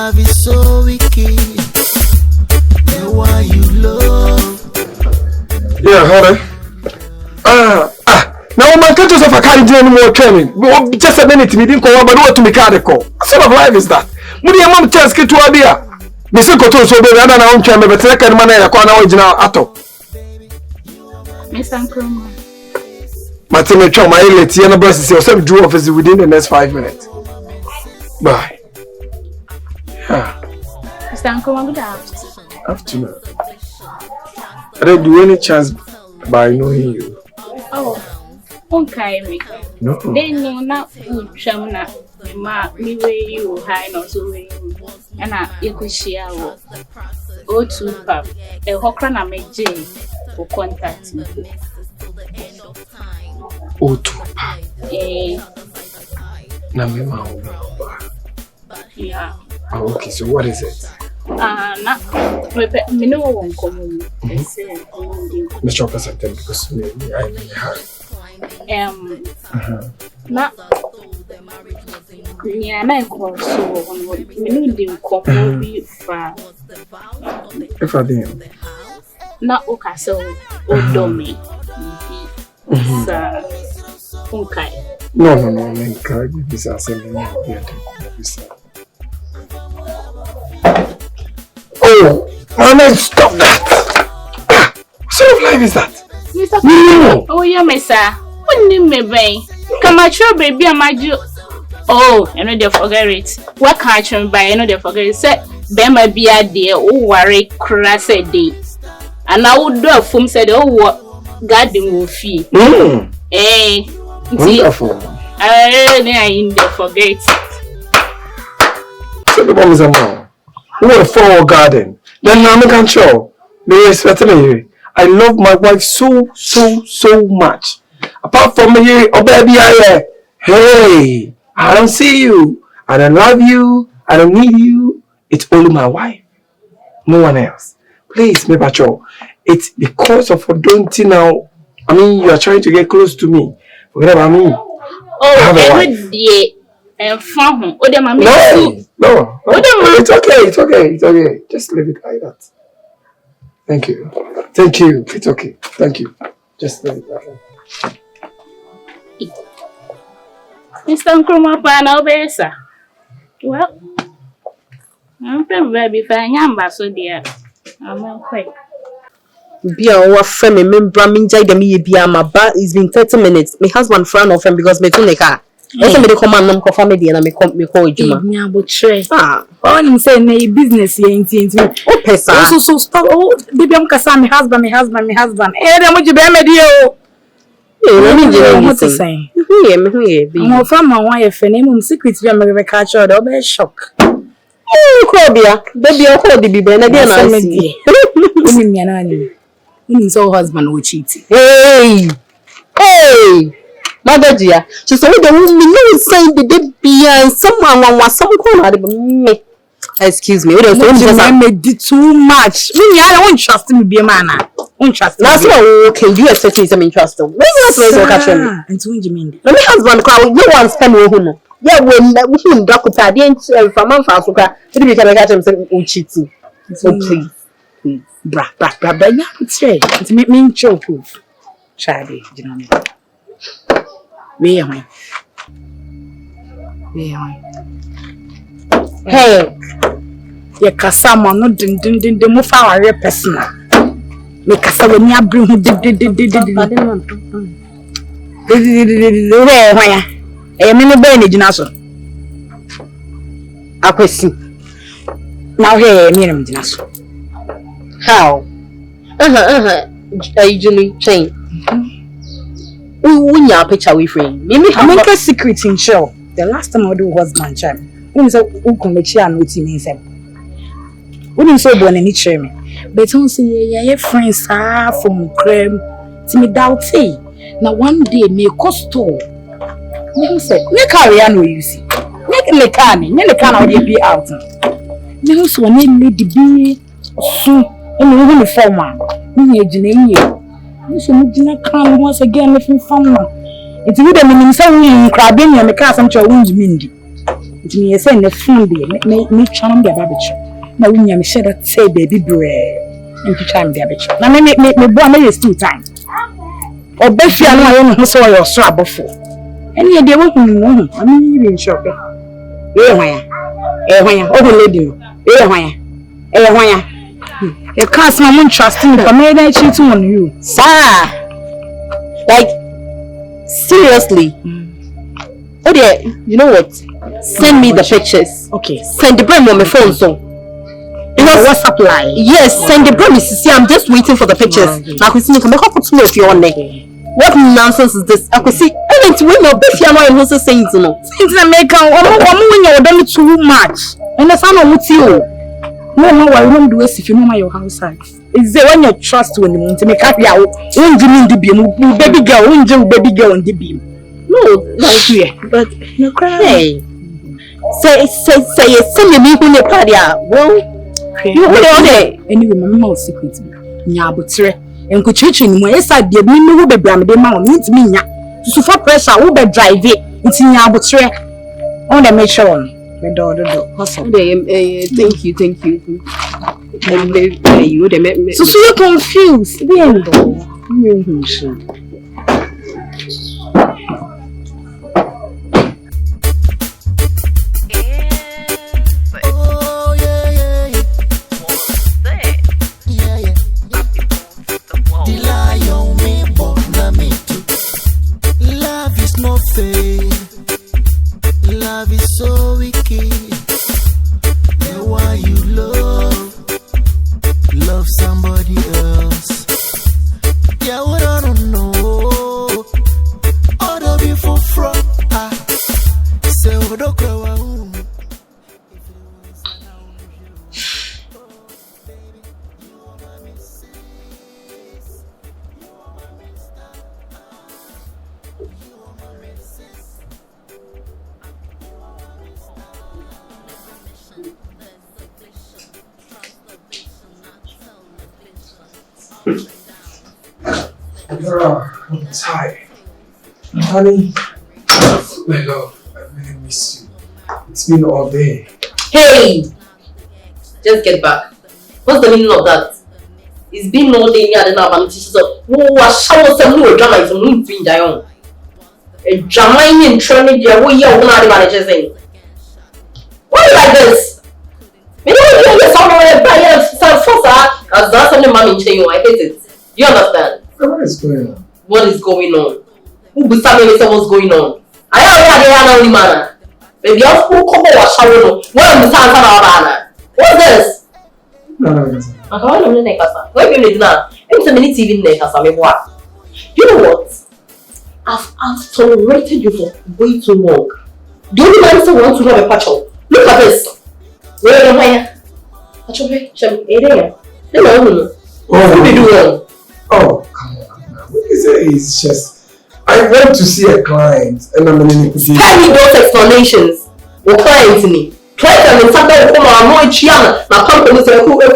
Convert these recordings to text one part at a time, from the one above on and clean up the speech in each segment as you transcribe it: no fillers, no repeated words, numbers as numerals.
love is so wicked. The one you love. Yeah, hold on. Now my country of a carry any more training. Just a minute, we didn't call, but what to make a call. What sort of life is that? When your mom tells you to idea. Mr. Koto so baby, I don't know chairman, but I can manage a corner original at all. Mr. NKRUMAH. Martin, try my late Yana Bus yourself drew office within the next 5 minutes. Bye. Mr. NKRUMAH, good afternoon. I don't do any chance by knowing you. Oh, okay, me. No. They know not food, Shamna. Me way you high, not so way you. And you could share O two pap. A hokran make Jane for contact me. O2 pap. Yeah. Oh, okay, so what is it? Me no one come. Let's talk about something because I may have. Na yeah, na so me no dey come be fa. If I didn't. Na o ka so o do me. Sa okay. No, I mean, can you be saying oh, man, stop that! What sort of life is that? Mr. No. Oh, yeah, Mesa. What do you mean? Come at your baby, I'm at you. Oh, I know they forget it. What can't you buy? I know they forget it. Say, Bema be a dear, oh, worry, crass a day. And I would do a film said, oh, what garden will fee. Eh, wonderful. I forget. So the bomb is a man. Who will follow garden? Then I'm not sure. I love my wife so much. Apart from me, oh baby, hey, I don't see you. I don't love you. I don't need you. It's only my wife. No one else. Please, me patrol. It's because of what don't you now. I mean, you are trying to get close to me. Forget about me. Oh, every day. No. It's okay. Just leave it like that. Thank you. It's okay. Thank you. Just leave it like that. Mr. NKRUMAH, well, I'm very fine. I'm so dear. I'm quite. Be our friend, remember me, it's been 30 minutes. My husband frowned off him because me too neka. Also, me come and come family and me call you. Me about tray. All him say na business here into. Oh, pesa. So stop. Oh, baby, I'm kasa my husband. Eh, dem mo jibe me dio. Let me just what to say. Me. I'm from my wife. Name secret. We am be catch her. Be shock. Oh, Kobia, baby, I call the bibe na dia na see. Me me na ni. You so husband will cheat. Hey, mother dear. She said, "The woman no say the baby and someone was some corner me." Excuse me. We don't me too much. Me I don't trust me be a man. Don't trust. That's why okay. You expect me to trust them. Maybe that's why you catch me. And to you mean? Let me husband cry. You want spend with him? Yeah, when him doctor didn't from man fast okay. Maybe we can catch him say cheating. So please. Bra. Yeah, it's right. It's me choke. Charlie, you know me. We are. Hey, you kasa man no din mo fa ware personal. Me kasa we ni abri hu me no be ni gina so. Akwesi. Now here me no gina so. How? Usually change. We are picture we frame. I make a secret in show. The last time I do was man charm. When so who come make and what you mean say. When so born any charm. But don't say yeah friends are from creme. To me doubt say. Now one day me costo. Me say me carry no you see. Me car now dey be out. Me so na lady be so I'm going to form one. Me ejina yi. Me so me jina kan once again me from farm. It's with them in some crab in me ka some cho wound mindi. It's me saying the phone day, me trying to be a babbage. Now, when you share that say baby bread, and you try to be a bitch. Now, me boy, me is 2 times. Or Bessie, I know who saw your strap before. And yet, they won't know. I mean, you in shock. Lady. You can't someone trusting, but maybe I cheat on you. Sir, like, seriously. Oh dear, you know what? Send me the pictures. Okay. Send the brand on my phone, so. Because what's up line? Yes, send the brand. See, I'm just waiting for the pictures. I could see you come put me if you're on there. What nonsense is this? I could see. I mean, to win your best piano and who's saying to know. Since America, I'm done too much. And the son of you. No, I won't do this if you know my house. Is there when you trust when you want to make happy out? When you mean the beam, baby girl, when you baby girl on the beam. No, like here, but you cry. Hey, say, send me who you party. Well, you put it on there. Anyway, my mom was secret. Nyabutre. And could church in my side, the me will be bram the mount means me. To for pressure, will be drive it. It's in Nyabutre. On the make sure. Thank you. So you're confused. Love is not fair. Love is so wicked. The one you love somebody else. Yeah, what I don't know. All the beautiful from say what do cry. I'm tired. Honey, my love, I really miss you. It's been all day. Hey, just get back. What's the meaning of that? It's been all day. I don't know. Drama is a drama in training. Why like this? You know, I hate it. You understand? What is going on? What is going on? Who beside me what's going on? I have only manner. Baby, I'll come over shower. What's this? No. I can't make us. What you need now? It's a minute TV neck. You know what? I've tolerated you for way too long. The only man still wants to have a patch on. Look at this. Where am I? Patch on here. What do you do? Oh, come on. What is it? It's just, I want to see a client and I'm in a position. Tell me those explanations. What client me? Client and sometimes come on, no chiana. Now come to me say, who are you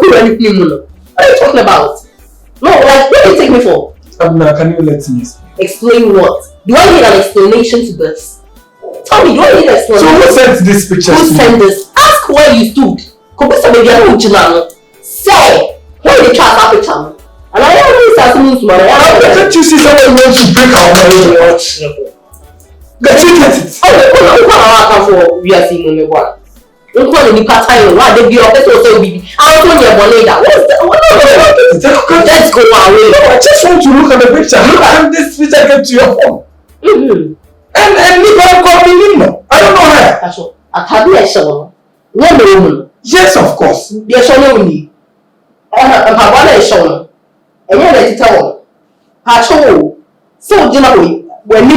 talking about? No, like, what do you take me for? Abna, can you let me explain? Explain what? Do I need an explanation to this? Tell me, do I need an explanation? So who sent this picture? Who sent this? Ask where you stood. Say, where did you try that picture? And I always ask me to money. Can't you see someone wants to break our marriage? Can't you get it? Oh, we are seeing me what? Don't call any part time. Why they be up? That's what say we. I don't want your money. That let's go away. No, I just want to look at the picture. Look at this picture get to your phone. And Nico called me Nino. I don't know her. That's what. I can't be a show. No. Yes, of course. Be a show only. I'm a show. And you're ready to tell Pacho. So, generally, when you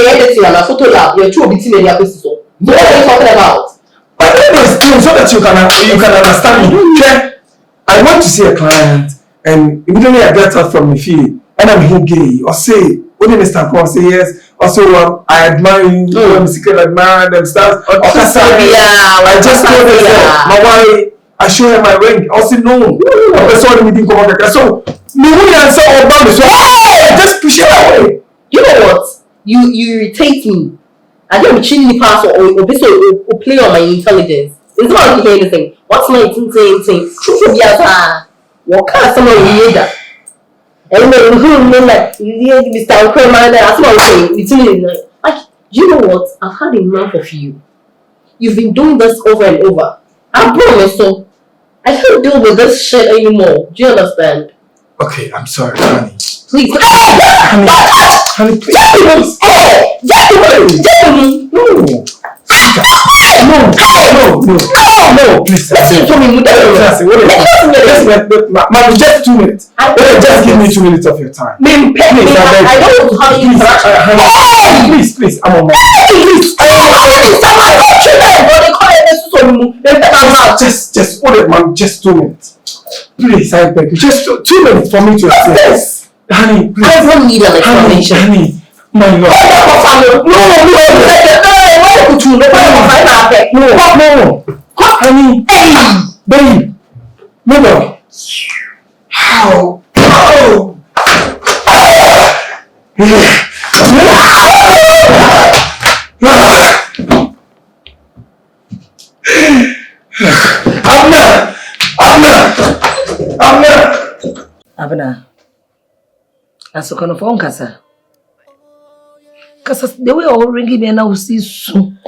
editing and a photo lab, you're too busy in your business. What are you talking about? But things so that you can understand me. Okay? I want to see a client, and immediately I get out from the field, and I'm here gay, or say, what did Mr. Paul say yes? Also, I admire you, I'm secret admire them stuff. I just told her, my wife, I show her my ring. I say no. I saw the meeting come on. So me who answer all bad so just push it away. You know what? You irritate me. I don't really pass or play on my intelligence. It's not to hear anything. What's my saying? True, yes, what kind someone you that? And then who like Mr. O'Connor, that's what I'm saying. Like, you know what? I've had enough of you. You've been doing this over and over. I promise so. I can't deal with this shit anymore. Do you understand? Okay, I'm sorry, honey. Please. Honey, please. No, please. Just 2 minutes. Just give me 2 minutes of your time. I don't know how you Please, I'm on my Just hold it, man. Just 2 minutes. Please, I beg you. Just 2 minutes for me to say this. Honey, please. I don't need an explanation. Honey, my love. No. Honey, babe. No. How? Abna. Aso kono phone kasa. Kasa the way all ringing me now see soon.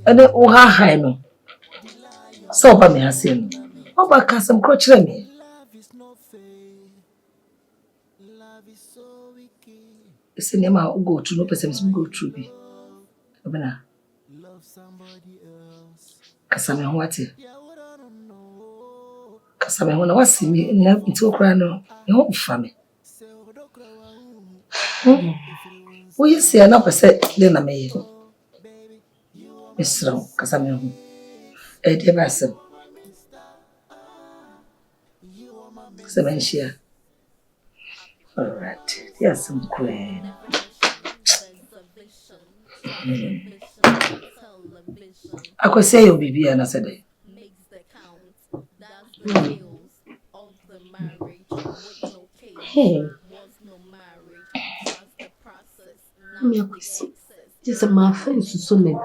And then oh ha no. So pa me hasen. Oba kasam krochire me. Ese nema go through no person go through bi. Abna. Kasa me ho ate. Kasa me ho na wasi me na nti okra no. Me ho fa me. We see an opposite dinner me. Miss Row, Casamio. A dear vessel. Sementia. All right. Yes, some queen. I could say you'll be an answer. Hey. Just a my friend so that.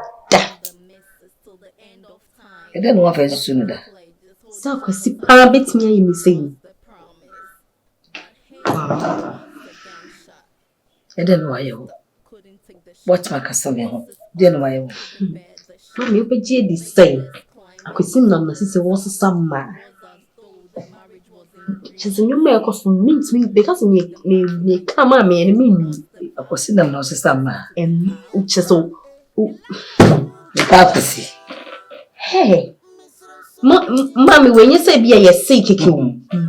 I don't know what I sooner. So, I see parabit me in saying. I don't know why you. What's my custom? Then why you? Mammy, but the same. I could see none, sister was some man. She's a new mayor costume means me because me come on me and me. I could see them no sister man. And just so the papacy. Hey, Mammy, when you say be a sick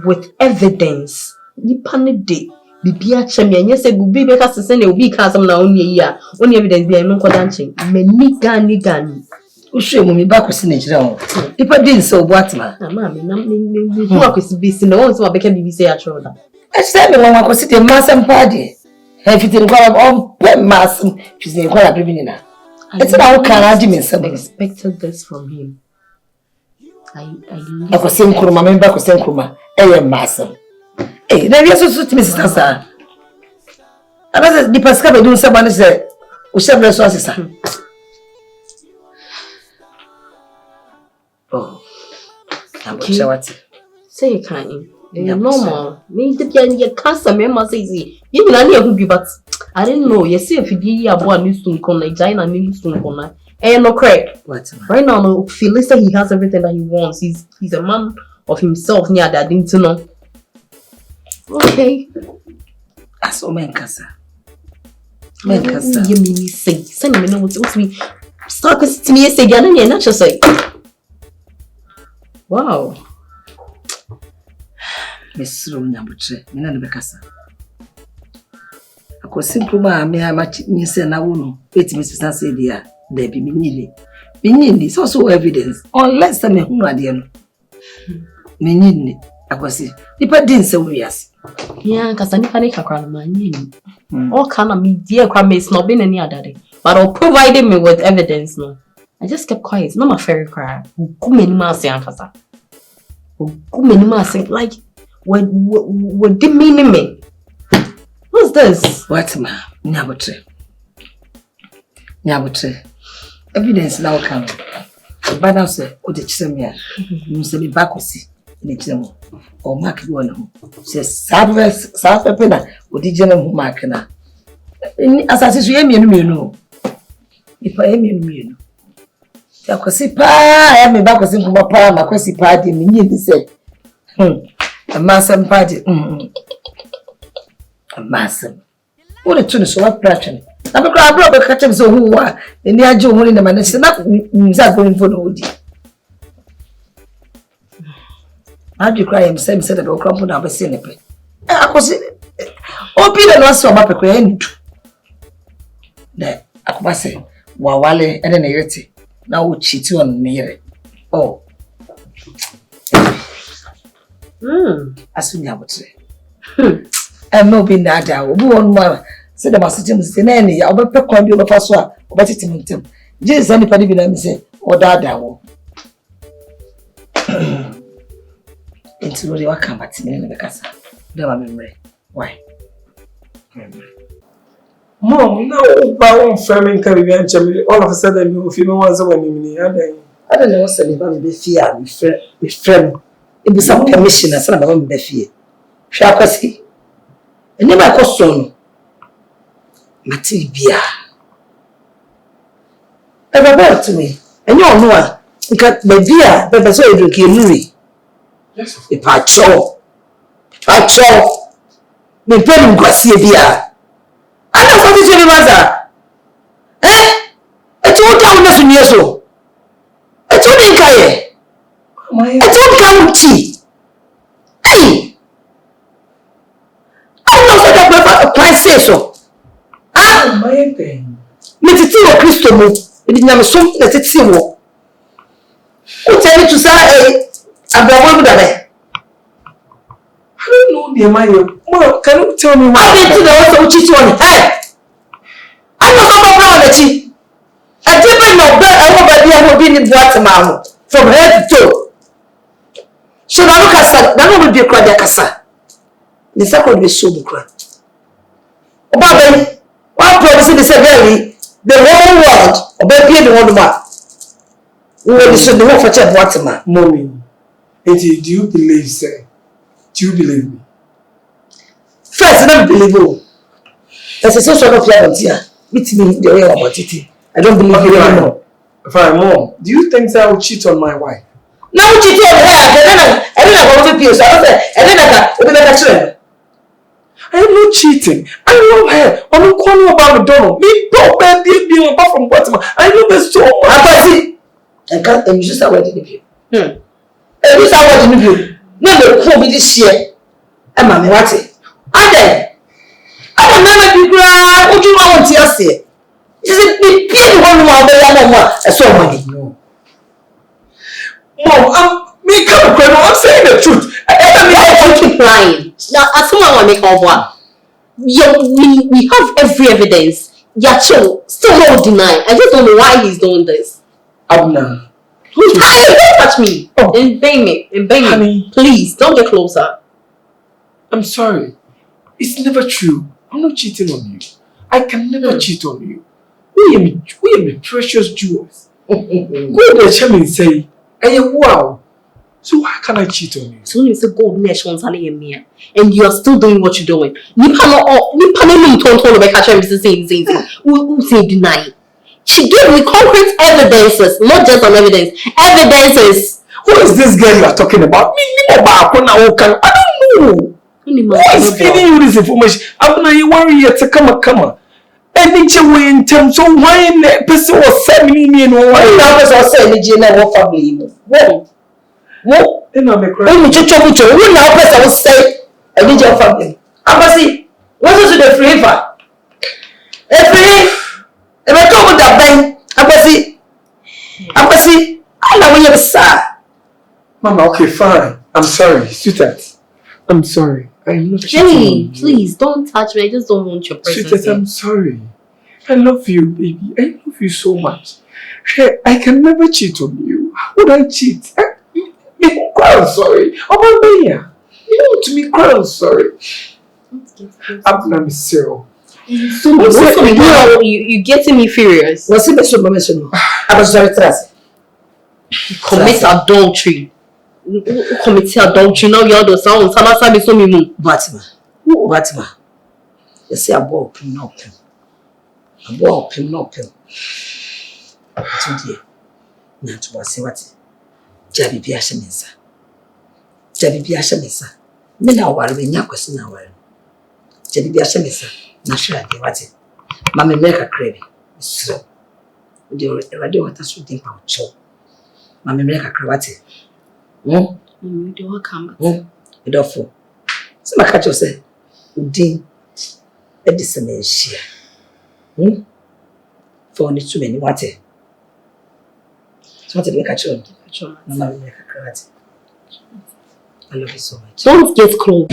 with evidence, you panic day. Be a champion, yes, it will be because the same will be custom now only a year. Only evidence be a non dancing. Many gun. Ushe mumi back in the if I didn't so what man? Mammy, who I could be seen also I became BBC at shoulder. I said, when I could sit a mass and party. Have you got all mass? She's in quite a beginner. It's about Canadian. I expected this from him. I could sing Kuruma, member could sing Kuruma, a mass. Hey, there is also Mrs. Tassa. I was the Pascal doing someone said, we shall bless us. Oh, I'm sure say you can't. You're normal. Me the piano your customer must say, you know, who be but I didn't know. You see, if you have one new soon corner, China new soon corner, and no crack. What right now, no Phyllis said he has everything that he wants. He's a man of himself near that didn't know. Okay. As o men kasa. Men kasa. You mean me say? Send me know what's me. Start to me say again and not just say. Wow. Miss Runyabuche, Mina Bekasa. I could simply me much say na uno. Wait, Mrs. Say dear, there be Minili. Minili is also evidence. Unless I who are dear. Minili, I could see. People didn't say yes. Yeah, because I need a crown man. All kind of me, dear crime is not been any other day. But I'll provide me with evidence no. I just kept quiet. No, my fairy cry. Who many miles say Ankasa? Who many miles say like what did mean me? What's this? What ma? Nyabutre. Evidence now come. But now say, what the chisel you say me back with see in the chisel or mark you on who says South Pena, what did you know mark na? As I say, you know. If I am you know. Yakwasi pa, I am back with him from a palm, a quasi party, me said. A massam party. A massam. What a tune so what pressure. I'm a crab rubber catching so who are the near Joe in the man. It's not going for no deal. How do you cry himself said about crumpled up a cynical? I was oh, Peter lost so much a quaint. There, I was saying, Wawale and an irritating. Now we cheat you on me. Oh. As soon as I would say. I'm not being that down. Who on one said about sitting in any, I'll be pecking you over swap, or better to meet him. Just anybody will let me say, or that down. Into the work come at me in the casa. Never memory. Why? Mom, now about farming Caribbean family, all of a sudden you feel once when you I don't know what's about the fear, my friend. It be some permission as some about the fear. Shakwasi. And never question. Matibia. Ever brought to me. And you all know because my dear, but that's why you drink your yes. If I chow. Me pen kwasi bia. I know what is your mother. I told you not to near so. I told you Kaye. I told you tea. Hey! I know that my price say so. Ah, my thing. Let's see what Christo move. It is never so that it's see what. Who tell you to say, I'm going to that. I don't know, dear Mario. Mom, can you tell me what? I didn't know what you want. Hey! I know how to cheat. I didn't know that I will be in Guatemala from head to toe. So now look at that will be a crowd casa. The second will be so good. About one promise is very the whole world about being the one man. We will listen to the whole for Guatemala. Mommy, do you believe, sir? Do you believe me? First, I don't believe you. As a social of here. Meet me the way about it. I don't believe you anymore. Fine, Mom. Do you think that I will cheat on my wife? No, cheat on her. I don't know what to do. So I said, I am not cheating. I love her. I'm not calling about McDonald. Me, don't be apart from Guatemala. I love her so much. I can't. And you just have wedding with you. And you just have wedding with you. No, no, for me this year. I'm a what? And then. I don't remember what you want to say. You said the people want to so money. No. Mom, I'm saying the truth. I keep lying. Now, as someone want to make over, we have every evidence. Yacho still won't deny. I just don't know why he's doing this. Abna. Hey, don't touch me. Oh. And bang me. Please, don't get closer. I'm sorry. It's never true. I'm not cheating on you. I can never cheat on you. We are the precious jewels. Go to Chemi and say, hey, wow. So why can I cheat on you? So you say gold mesh once and you are still doing what you're doing. You say deny. She gave me concrete evidences, not just on evidence. Evidences. Who is this girl you are talking about? I don't know. Who is feeding you this information? I'm not worried yet to come. And it's a way in terms of why the person was 7 million or why the person was 7 million or family. What? You know, me cry. When you now person will say, I need your family. I'm see, what is the flavor? If I talk about that bank, I'm see, I know when you're sad. Mama, okay, fine. I'm sorry, sweetheart. I'm sorry. I'm not cheating on you. Please don't touch me. I just don't want your presence. Sweetheart, I'm sorry. I love you, baby. I love you so much. I can never cheat on you. How would I cheat? You cry, I'm sorry. Oh, my man. You know, to me, cry, I'm sorry. I'm Cyril. You getting me furious? What's it mission? I was sorry, trust. Commit adultery. Commit adultery. Now you're the sound. Sama so me. Batima. You see a ball pin up. A ball pin up. Today. Now to say what? Jabi Biashamisa. Jabi Biashamisa. Me now worry me question now worry. Jabi Biashamisa. Naturally, what it? Mamma make a crave. So, the radio water should think about show. Mamma make a cravati. Do what come? It awful. So my catcher say, Udin, Edison is share. For only too many water. So what did we catch on? Mamma make a cravati. I love you so much. Don't get close.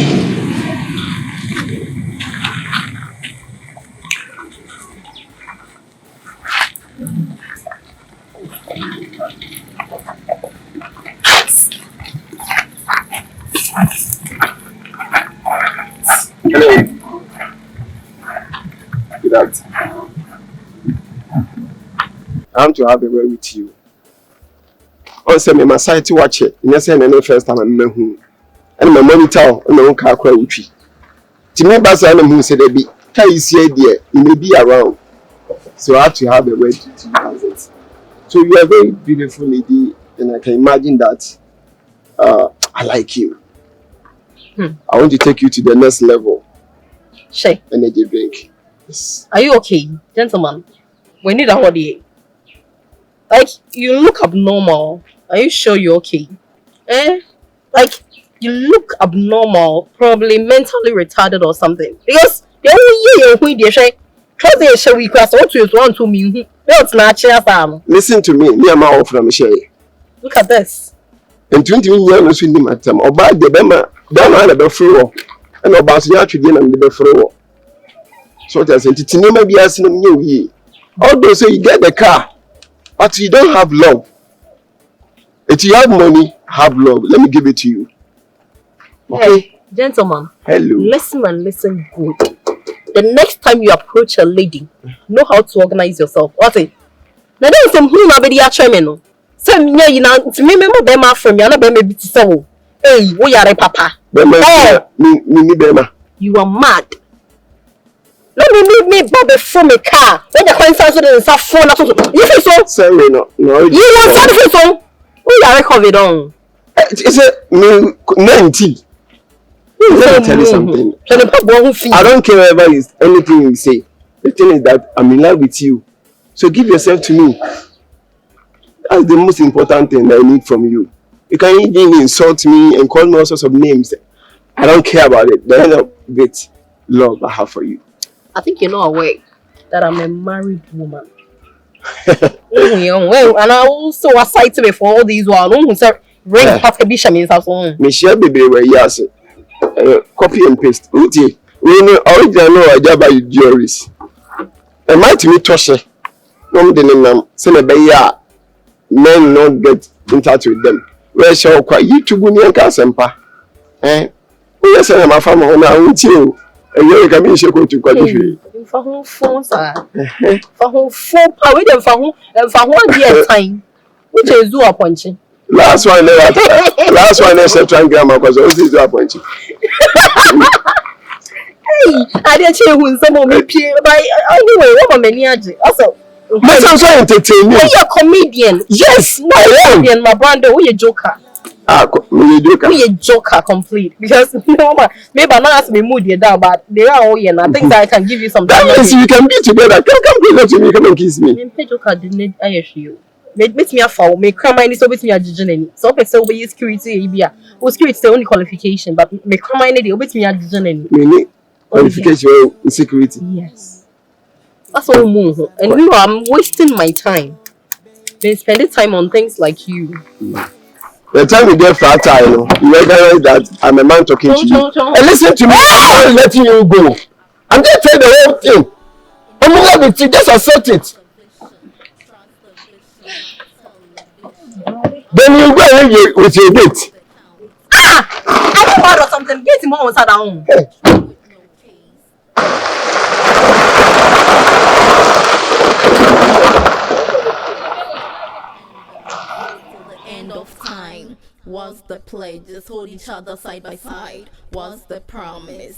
Hello. Good afternoon. I want to have a word with you. Also, my site watch it. Yes, and the first time I met him. And my money tell and no car cry with you. To me, Basan who said, "Be can you see dear? You may be around." So I have to have a word with you. So you are a very beautiful lady, and I can imagine that I like you. I want to take you to the next level. Shay. Energy drink. Yes. Are you okay, gentlemen? We need a holiday. Like, you look abnormal. Are you sure you're okay? Like, you look abnormal, probably mentally retarded or something. Because the only year you say, trust the show we class what you want to me. Listen to me. Me and my old friend Shay. Look at this. In 20 years, we didn't matter. Or by the Bema, Bema had a before. And about the actually and the before. So that's it. It's never be as no new year. Although say you get the car, but you don't have love. If you have money, have love. Let me give it to you. Okay? Hey, gentlemen. Hello. Listen and listen good. The next time you approach a lady, know how to organize yourself. Okay. Now there is some who na be the chairman. So me you know to me remember Bema from you na Bema be to say hey, we are papa. Bema, me Bema. You are mad. Let me leave me Bobby from a car. When the coincidence is a phone. You feel so? Sorry, no. You want something so? We are COVID on. It's a 90. Let me tell you something. I don't care about anything you say. The thing is that I'm in love with you. So give yourself to me. That's the most important thing that I need from you. You can even insult me and call me all sorts of names. I don't care about it. The end of it, love I have for you. I think you're not aware that I'm a married woman. And I also aside to me for all these while. Ring half a bishop means house on. Michelle baby were yes. Copy and paste. Uti, we know original I jab by juries. And my to me Toshe. No them send a bay men not get in touch with them. Where shall quite you to go near Casempa? We send my family now with you. And you can be sure to qualify. For whom phones are for whom 4 power and for 1 year time, which is do a punching. Last one, I said, try grandma because all these are punching. Hey, I didn't hear who some of me peer by anyway. What many also. But I'm so entertaining. You're a comedian. Yes, I am. And my brand, we a joker. We a joker complete because maybe I'm not asking me mood you down, but they are all here. And I think that I can give you some. That means you can be together. Come closer to me. Come and kiss me. Me joker didn't I assure you. Make me a foul. Make crime any so with me a judging. So person will be security. Well, security is the only qualification, but make crime any with me a judging. Me qualification with security. Yes. That's all move. And I'm wasting my time. Then spending time on things like you. The time you get fertile, you recognize that I'm a man talking to you. And listen to me, I'm not letting you go. I'm just telling the whole thing. I'm in love with you, just accept it. Then you go and with your date. I don't want something. Get him on down. time? What's the pledge? Just hold each other side by side. What's the promise?